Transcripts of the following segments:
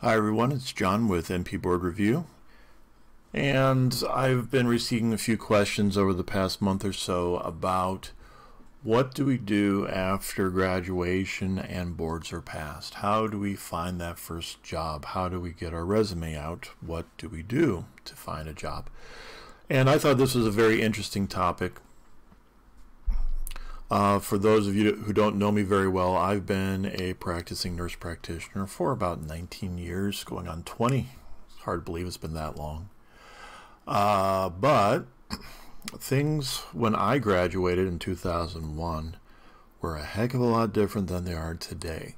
Hi everyone, it's John with NP Board Review, and I've been receiving a few questions over the past month or so about what do we do after graduation and boards are passed? How do we find that first job? How do we get our resume out? What do we do to find a job? And I thought this was a very interesting topic. For those of you who don't know me very well, I've been a practicing nurse practitioner for about 19 years, going on 20. It's hard to believe it's been that long. But things when I graduated in 2001 were a heck of a lot different than they are today.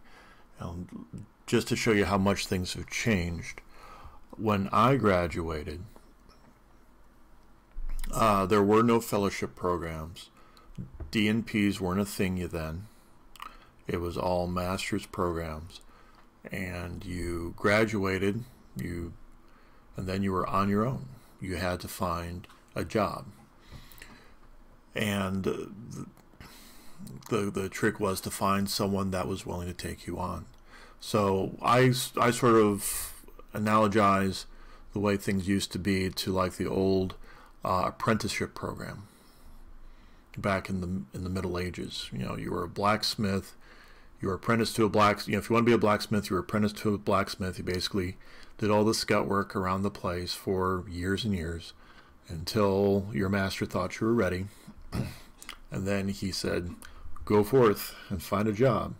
Just to show you how much things have changed, when I graduated, there were no fellowship programs. DNPs weren't a thing then. It was all master's programs, and you graduated, and then you were on your own. You had to find a job, and the trick was to find someone that was willing to take you on. So I sort of analogize the way things used to be to like the old apprenticeship program back in the Middle Ages. You were a blacksmith, you were apprenticed to a blacksmith. If you want to be a blacksmith, you were apprenticed to a blacksmith. You basically did all the scout work around the place for years and years until your master thought you were ready, and then he said, go forth and find a job.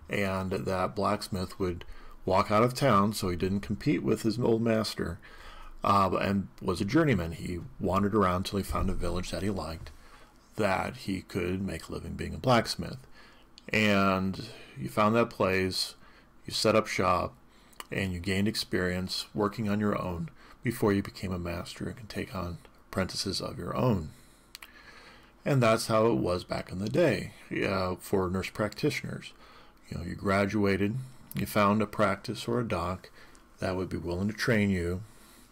And that blacksmith would walk out of town, so he didn't compete with his old master, and was a journeyman. He wandered around until he found a village that he liked, that he could make a living being a blacksmith. And you found that place, you set up shop, and you gained experience working on your own before you became a master and could take on apprentices of your own. And that's how it was back in the day for nurse practitioners. You graduated, you found a practice or a doc that would be willing to train you,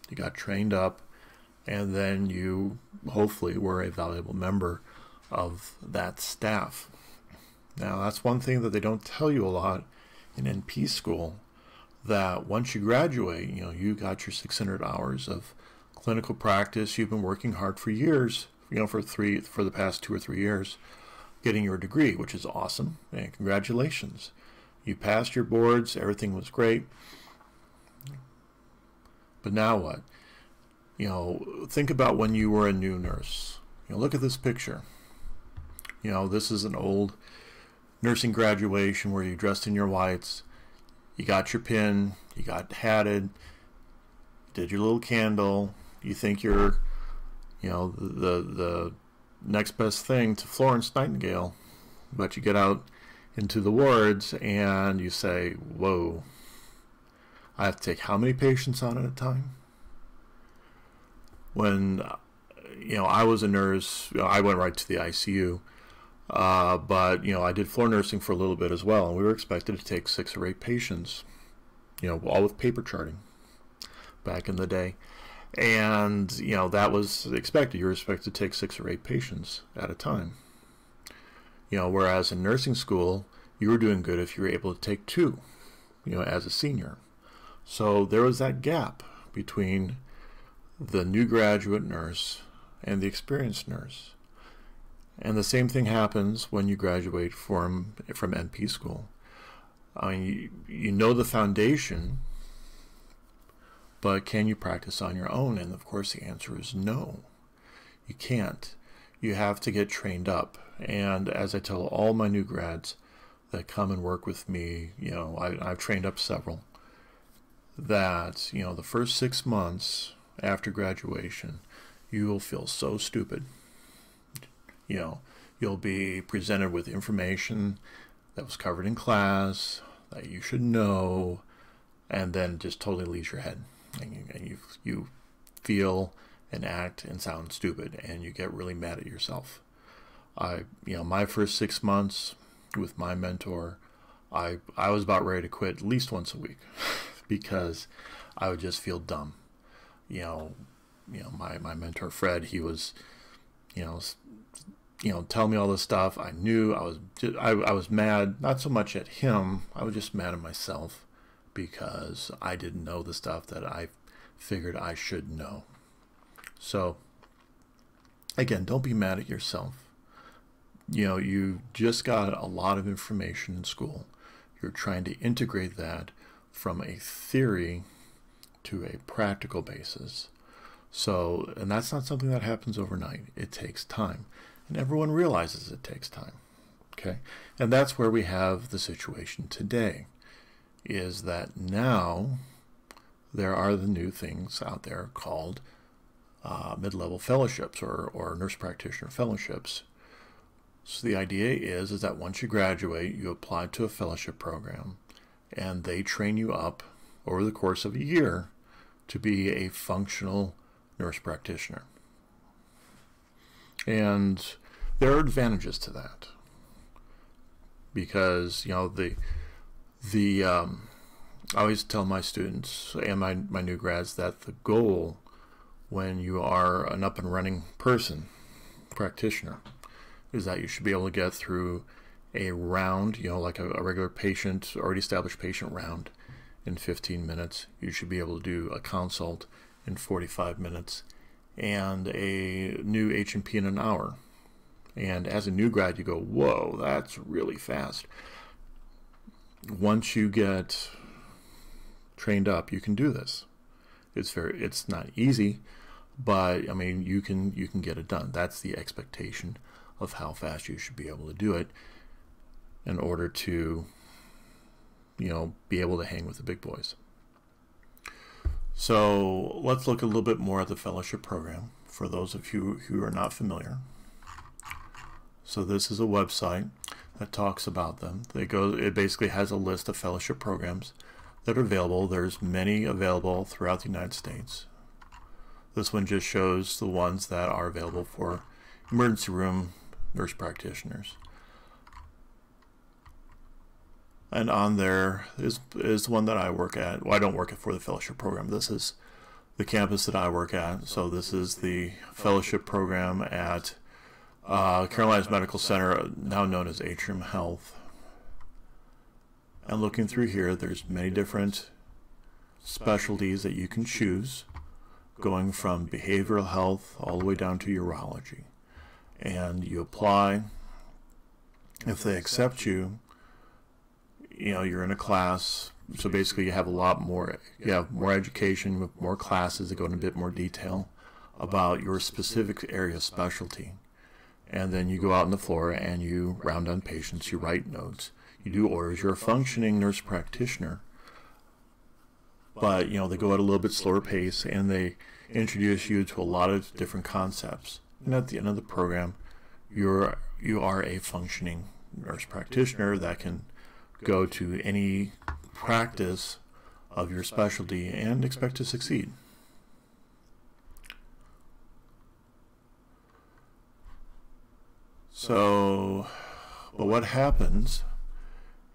you got trained up, and then you hopefully were a valuable member of that staff. Now that's one thing that they don't tell you a lot in NP school, that once you graduate, you got your 600 hours of clinical practice. You've been working hard for years, for the past 2 or 3 years, getting your degree, which is awesome, and congratulations. You passed your boards, everything was great. But now what? Think about when you were a new nurse. Look at this picture. This is an old nursing graduation where you dressed in your whites, you got your pin, you got hatted, did your little candle, you think you're, the next best thing to Florence Nightingale, but you get out into the wards and you say, whoa, I have to take how many patients on at a time? When I was a nurse, I went right to the ICU, but I did floor nursing for a little bit as well, and we were expected to take 6 or 8 patients, all with paper charting back in the day. And that was expected. You were expected to take 6 or 8 patients at a time. Whereas in nursing school, you were doing good if you were able to take 2, as a senior. So there was that gap between the new graduate nurse and the experienced nurse. And the same thing happens when you graduate from NP school. I mean, you know the foundation, but can you practice on your own? And of course the answer is no. You can't. You have to get trained up. And as I tell all my new grads that come and work with me, I've trained up several, that the first 6 months after graduation, you will feel so stupid. You'll be presented with information that was covered in class that you should know, and then just totally leaves your head, and you feel and act and sound stupid, and you get really mad at yourself. My first 6 months with my mentor, I was about ready to quit at least once a week because I would just feel dumb. My mentor Fred, he was, tell me all this stuff. I knew I was mad, not so much at him, I was just mad at myself because I didn't know the stuff that I figured I should know. So again, don't be mad at yourself. You know, you just got a lot of information in school. You're trying to integrate that from a theory to a practical basis. So, and that's not something that happens overnight. It takes time. And everyone realizes it takes time. Okay? And that's where we have the situation today, is that now there are the new things out there called mid-level fellowships or nurse practitioner fellowships. So the idea is that once you graduate, you apply to a fellowship program, and they train you up over the course of a year to be a functional nurse practitioner. And there are advantages to that, because, you know, I always tell my students and my new grads that the goal when you are an up and running practitioner, is that you should be able to get through a round, you know, like a regular patient, already established patient round in 15 minutes. You should be able to do a consult in 45 minutes and a new H&P in an hour. And as a new grad, you go, whoa, that's really fast. Once you get trained up, you can do this. It's not easy, but I mean, you can get it done. That's the expectation of how fast you should be able to do it in order to, you know, be able to hang with the big boys. So let's look a little bit more at the fellowship program for those of you who are not familiar. So this is a website that talks about them. It basically has a list of fellowship programs that are available. There's many available throughout the United States. This one just shows the ones that are available for emergency room nurse practitioners. And on there is the one that I work at. Well, I don't work for the fellowship program. This is the campus that I work at. So this is the fellowship program at Carolinas Medical Center, now known as Atrium Health. And looking through here, there's many different specialties that you can choose, going from behavioral health all the way down to urology. And you apply. If they accept you, you know, you're in a class. So basically you have a lot more, you have more education with more classes that go into a bit more detail about your specific area of specialty. And then you go out on the floor and you round on patients, you write notes, you do orders. You're a functioning nurse practitioner, but, you know, they go at a little bit slower pace and they introduce you to a lot of different concepts. And at the end of the program, you are a functioning nurse practitioner that can go to any practice of your specialty and expect to succeed. So, but what happens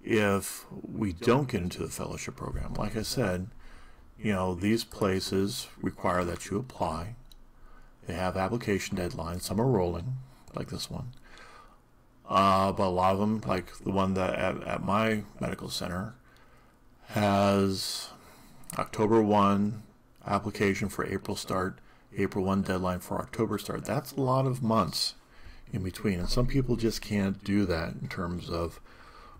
if we don't get into the fellowship program? Like I said, you know, these places require that you apply. They have application deadlines. Some are rolling, like this one. But a lot of them, like the one that at my medical center, has October 1 application for April start, April 1 deadline for October start. That's a lot of months in between. And some people just can't do that in terms of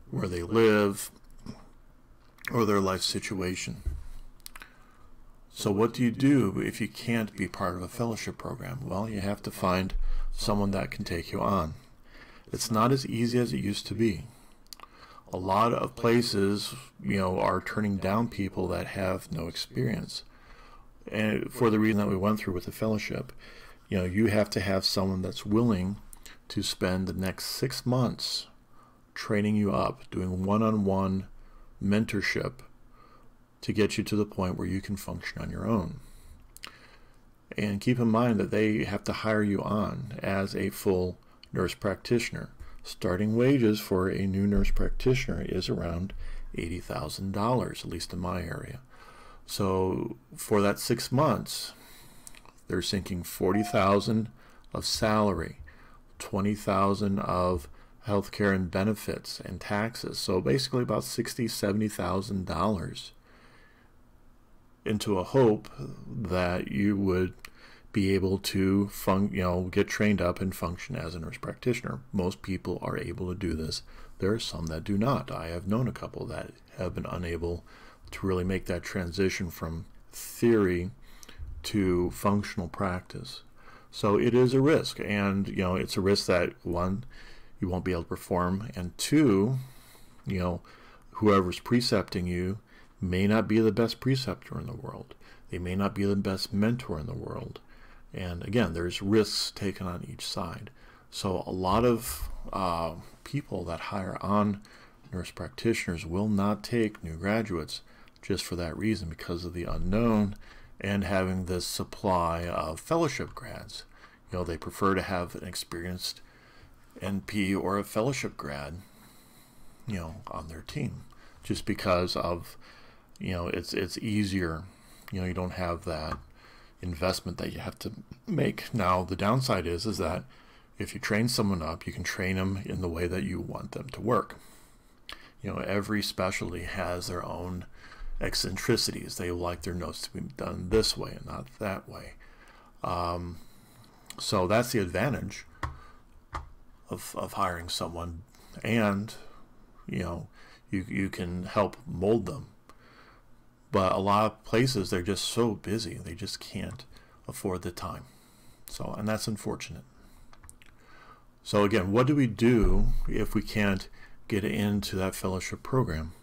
where they live or their life situation. So what do you do if you can't be part of a fellowship program? Well, you have to find someone that can take you on. It's not as easy as it used to be. A lot of places, you know, are turning down people that have no experience. And for the reason that we went through with the fellowship, you know, you have to have someone that's willing to spend the next 6 months training you up, doing one-on-one mentorship to get you to the point where you can function on your own. And keep in mind that they have to hire you on as a full nurse practitioner. Starting wages for a new nurse practitioner is around $80,000, at least in my area. So for that 6 months, they're sinking $40,000 of salary, $20,000 of healthcare and benefits and taxes. So basically about $60,000, $70,000 into a hope that you would be able to get trained up and function as a nurse practitioner. Most people are able to do this. There are some that do not. I have known a couple that have been unable to really make that transition from theory to functional practice. So it is a risk, and it's a risk that, one, you won't be able to perform, and two, whoever's precepting you may not be the best preceptor in the world. They may not be the best mentor in the world. And again, there's risks taken on each side. So a lot of people that hire on nurse practitioners will not take new graduates just for that reason, because of the unknown and having this supply of fellowship grads. They prefer to have an experienced NP or a fellowship grad, on their team, just because of, it's easier. You don't have that investment that you have to make. Now, the downside is that if you train someone up, you can train them in the way that you want them to work. Every specialty has their own eccentricities. They like their notes to be done this way and not that way. So that's the advantage of hiring someone, and you can help mold them. But a lot of places, they're just so busy, they just can't afford the time. So, and that's unfortunate. So again, what do we do if we can't get into that fellowship program?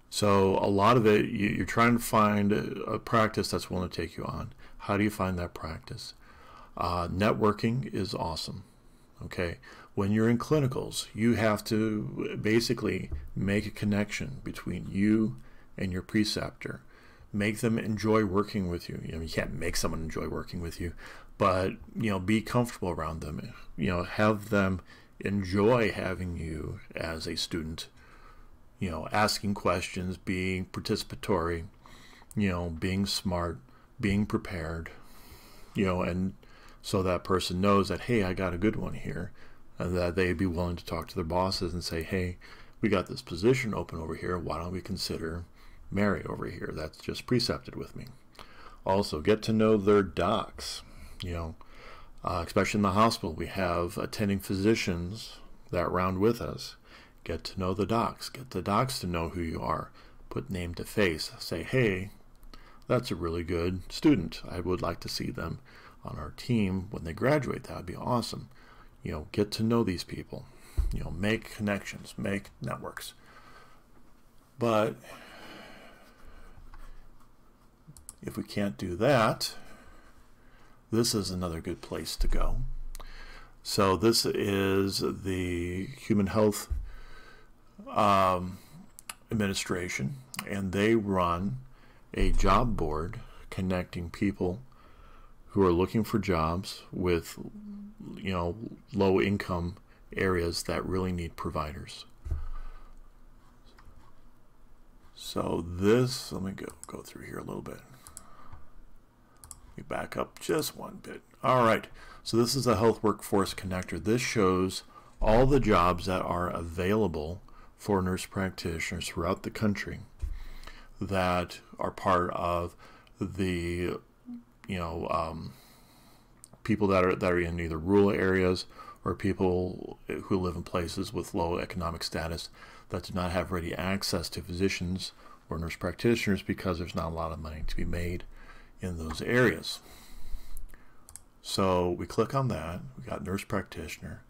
So a lot of it, you're trying to find a practice that's willing to take you on. How do you find that practice? Networking is awesome. Okay, when you're in clinicals, you have to basically make a connection between you and your preceptor. Make them enjoy working with you. You can't make someone enjoy working with you, but be comfortable around them. Have them enjoy having you as a student. Asking questions, being participatory, being smart, being prepared, and so that person knows that, hey, I got a good one here, and that they'd be willing to talk to their bosses and say, hey, we got this position open over here. Why don't we consider Mary over here that's just precepted with me? Also, get to know their docs. Especially in the hospital, we have attending physicians that round with us. Get to know the docs. Get the docs to know who you are. Put name to face. Say, hey, that's a really good student. I would like to see them on our team when they graduate. That would be awesome. Get to know these people. Make connections, make networks. But if we can't do that, this is another good place to go. So this is the Human Health Administration, and they run a job board connecting people who are looking for jobs with low income areas that really need providers. So this, let me go through here a little bit. We back up just one bit. All right, so this is a Health Workforce Connector. This shows all the jobs that are available for nurse practitioners throughout the country that are part of the people that are in either rural areas or people who live in places with low economic status that do not have ready access to physicians or nurse practitioners because there's not a lot of money to be made in those areas. So we click on that. We got nurse practitioner.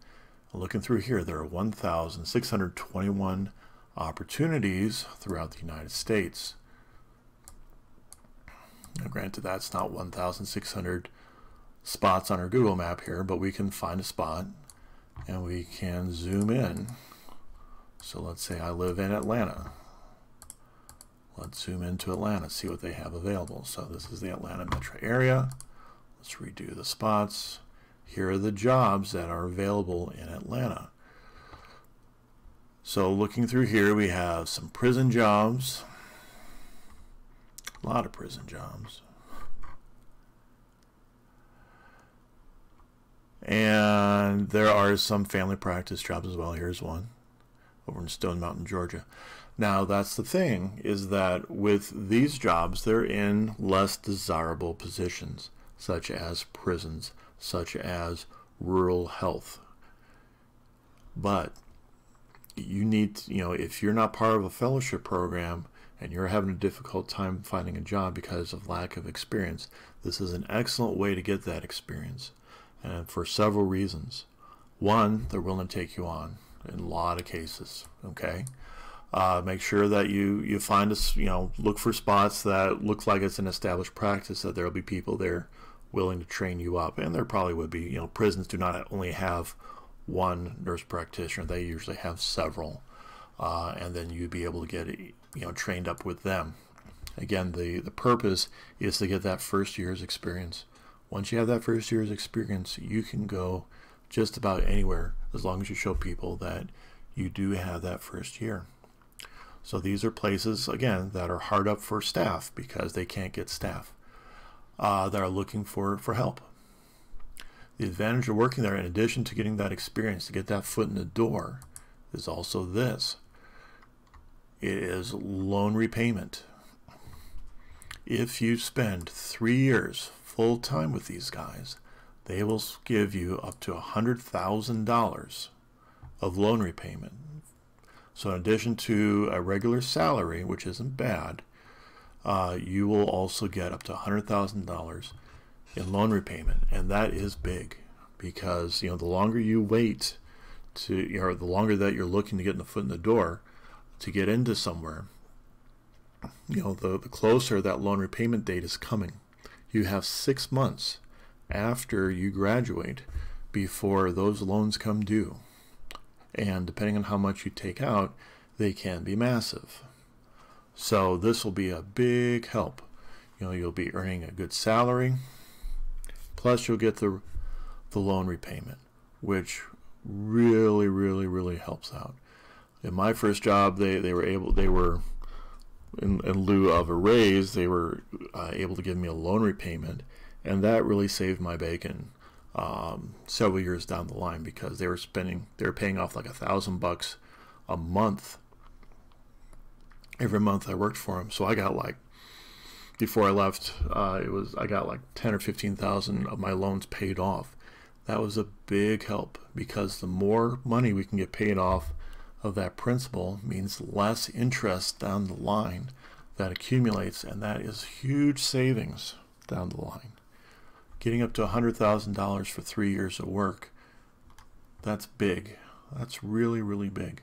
Looking through here, there are 1,621 opportunities throughout the United States. Now, granted, that's not 1,600 spots on our Google map here, but we can find a spot and we can zoom in. So let's say I live in Atlanta. Let's zoom into Atlanta, see what they have available. So this is the Atlanta metro area. Let's redo the spots. Here are the jobs that are available in Atlanta. So looking through here, we have some prison jobs. A lot of prison jobs. And there are some family practice jobs as well. Here's one over in Stone Mountain, Georgia. Now, that's the thing, is that with these jobs, they're in less desirable positions, such as prisons, such as rural health. But you need to, if you're not part of a fellowship program and you're having a difficult time finding a job because of lack of experience, this is an excellent way to get that experience, and for several reasons. One, they're willing to take you on in a lot of cases, okay? Make sure that you find us, look for spots that look like it's an established practice, that there will be people there willing to train you up. And there probably would be. Prisons do not only have one nurse practitioner, they usually have several. And then you'd be able to get, trained up with them. Again, the purpose is to get that first year's experience. Once you have that first year's experience, you can go just about anywhere as long as you show people that you do have that first year. So these are places, again, that are hard up for staff because they can't get staff that are looking for help. The advantage of working there, in addition to getting that experience, to get that foot in the door, is also this. It is loan repayment. If you spend 3 years full-time with these guys, they will give you up to $100,000 of loan repayment. So in addition to a regular salary, which isn't bad, you will also get up to $100,000 in loan repayment, and that is big because the longer you wait the longer that you're looking to get the foot in the door to get into somewhere, the closer that loan repayment date is coming. You have 6 months after you graduate before those loans come due. And depending on how much you take out, they can be massive. So this will be a big help. You'll be earning a good salary, plus you'll get the loan repayment, which really, really, really helps out. In my first job, they were in lieu of a raise, they were able to give me a loan repayment, and that really saved my bacon several years down the line, because they were paying off like $1,000 a month every month I worked for them. So I got before I left, I got like 10 or 15,000 of my loans paid off. That was a big help, because the more money we can get paid off of that principal means less interest down the line that accumulates, and that is huge savings down the line. Getting up to $100,000 for 3 years of work, that's big. That's really, really big.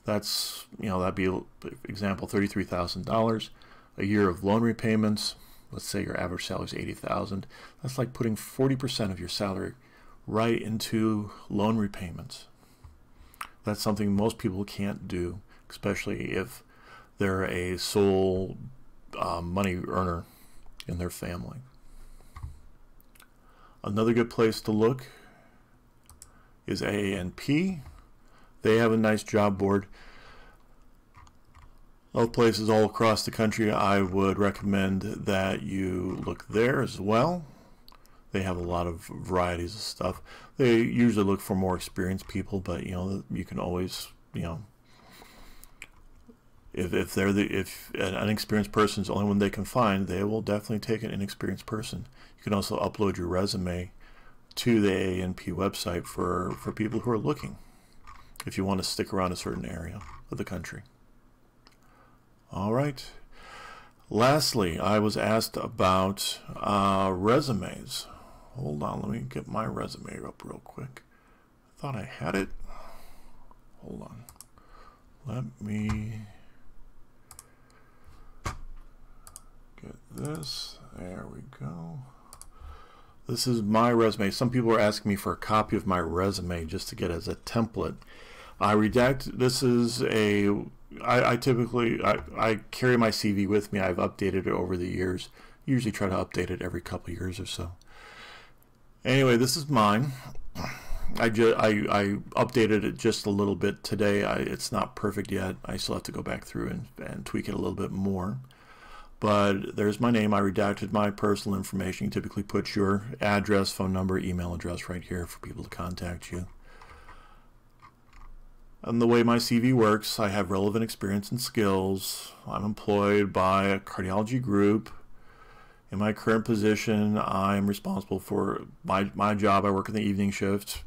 That's, that'd be, example, $33,000 a year of loan repayments. Let's say your average salary is $80,000. That's like putting 40% of your salary right into loan repayments. That's something most people can't do, especially if they're a sole money earner in their family. Another good place to look is AANP. They have a nice job board. Other places all across the country, I would recommend that you look there as well. They have a lot of varieties of stuff. They usually look for more experienced people, but you can always, if an inexperienced person is the only one they can find, they will definitely take an inexperienced person. You can also upload your resume to the AANP website for people who are looking, if you want to stick around a certain area of the country. All right. Lastly, I was asked about resumes. Hold on, let me get my resume up real quick. I thought I had it. Hold on. Let me get this. There we go. This is my resume. Some people are asking me for a copy of my resume just to get as a template. I redact. This is I typically carry my CV with me. I've updated it over the years. Usually try to update it every couple of years or so. Anyway, this is mine. I updated it just a little bit today. It's not perfect yet. I still have to go back through and tweak it a little bit more. But there's my name. I redacted my personal information. You typically put your address, phone number, email address right here for people to contact you. And the way my CV works, I have relevant experience and skills. I'm employed by a cardiology group. In my current position, I'm responsible for my job. I work in the evening shift.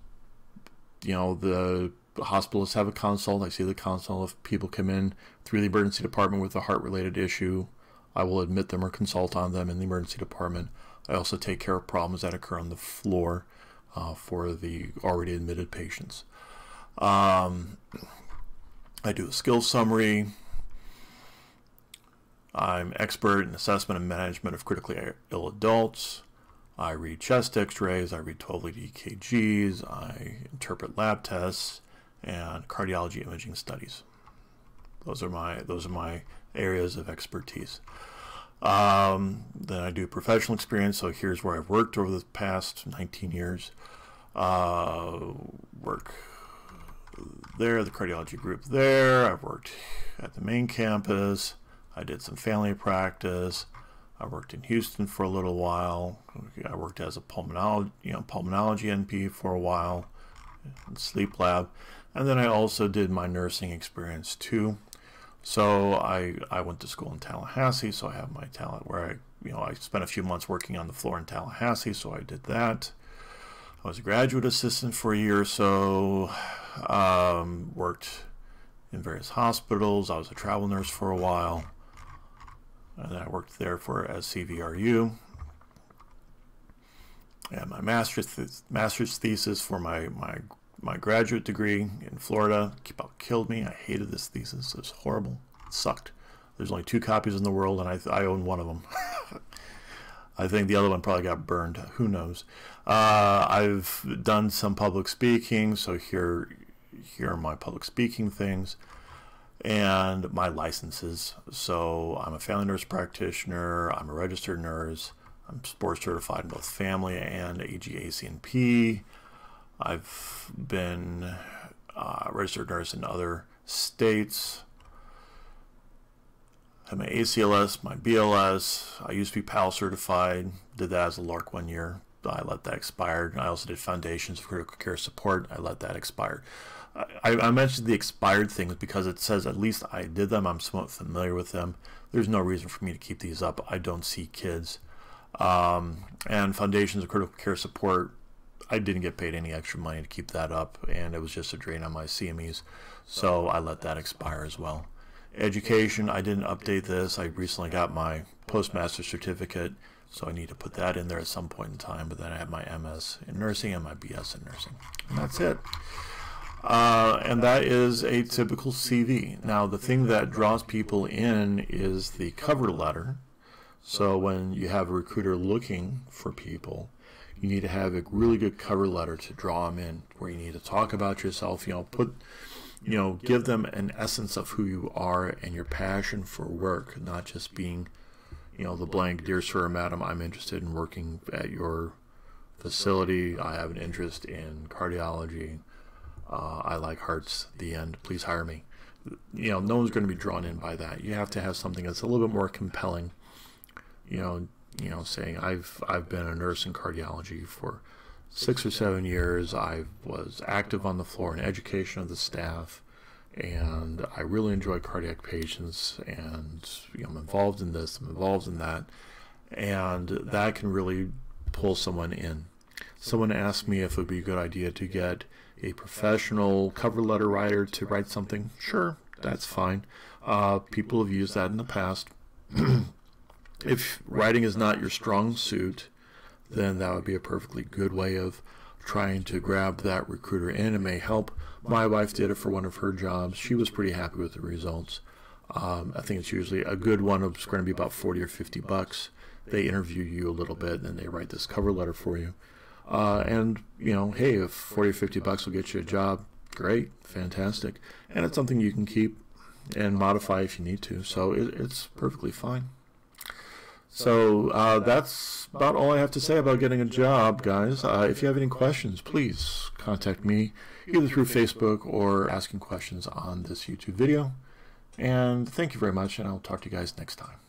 You know, the hospitalists have a consult. I see the consult. If people come in through the emergency department with a heart-related issue, I will admit them or consult on them in the emergency department. I also take care of problems that occur on the floor for the already admitted patients. I do a skills summary. I'm expert in assessment and management of critically ill adults. I read chest x-rays, I read 12-lead EKGs, I interpret lab tests, and cardiology imaging studies. Those are my areas of expertise. Then I do professional experience, so here's where I've worked over the past 19 years. Work there, the cardiology group there. I've worked at the main campus. I did some family practice. I worked in Houston for a little while. I worked as a pulmonology NP for a while, in sleep lab, and then I also did my nursing experience too. So I went to school in Tallahassee, so I have my talent where I spent a few months working on the floor in Tallahassee, so I did that. I was a graduate assistant for a year or so. Worked in various hospitals. I was a travel nurse for a while. And then I worked there as CVRU. And my master's thesis for my graduate degree in Florida about killed me. I hated this thesis. It was horrible. It sucked. There's only 2 copies in the world, and I own one of them. I think the other one probably got burned. Who knows? I've done some public speaking, so here are my public speaking things. And my licenses. So I'm a family nurse practitioner, I'm a registered nurse, I'm board certified in both family and AGACNP. I've been a registered nurse in other states. I have my ACLS, my BLS. I used to be PAL certified, did that as a LARC 1 year. I let that expire. I also did Foundations of Critical Care Support. I let that expire. I mentioned the expired things because it says at least I did them. I'm somewhat familiar with them. There's no reason for me to keep these up. I don't see kids. And Foundations of Critical Care Support, I didn't get paid any extra money to keep that up, and it was just a drain on my CMEs, so I let that expire as well. Education, I didn't update this. I recently got my postmaster certificate, so I need to put that in there at some point in time, but then I have my MS in nursing and my BS in nursing. And that's it. And that is a typical CV. Now, the thing that draws people in is the cover letter. So when you have a recruiter looking for people, you need to have a really good cover letter to draw them in, where you need to talk about yourself, give them an essence of who you are and your passion for work, not just being, the blank, dear sir or madam, I'm interested in working at your facility. I have an interest in cardiology. I like hearts, the end, please hire me. No one's going to be drawn in by that. You have to have something that's a little bit more compelling, saying I've been a nurse in cardiology for 6 or 7 years. I was active on the floor in education of the staff, and I really enjoy cardiac patients, and I'm involved in this, I'm involved in that, and that can really pull someone in. Someone asked me if it would be a good idea to get a professional cover letter writer to write something. Sure, that's fine. People have used that in the past. If writing is not your strong suit, then that would be a perfectly good way of trying to grab that recruiter in. It may help. My wife did it for one of her jobs. She was pretty happy with the results. I think it's usually a good one. It's going to be about 40 or 50 bucks. They interview you a little bit, and then they write this cover letter for you. Hey, if 40 or 50 bucks will get you a job, great, fantastic. And it's something you can keep and modify if you need to. So it's perfectly fine. So that's about all I have to say about getting a job, guys. If you have any questions, please contact me either through Facebook or asking questions on this YouTube video. And thank you very much, and I'll talk to you guys next time.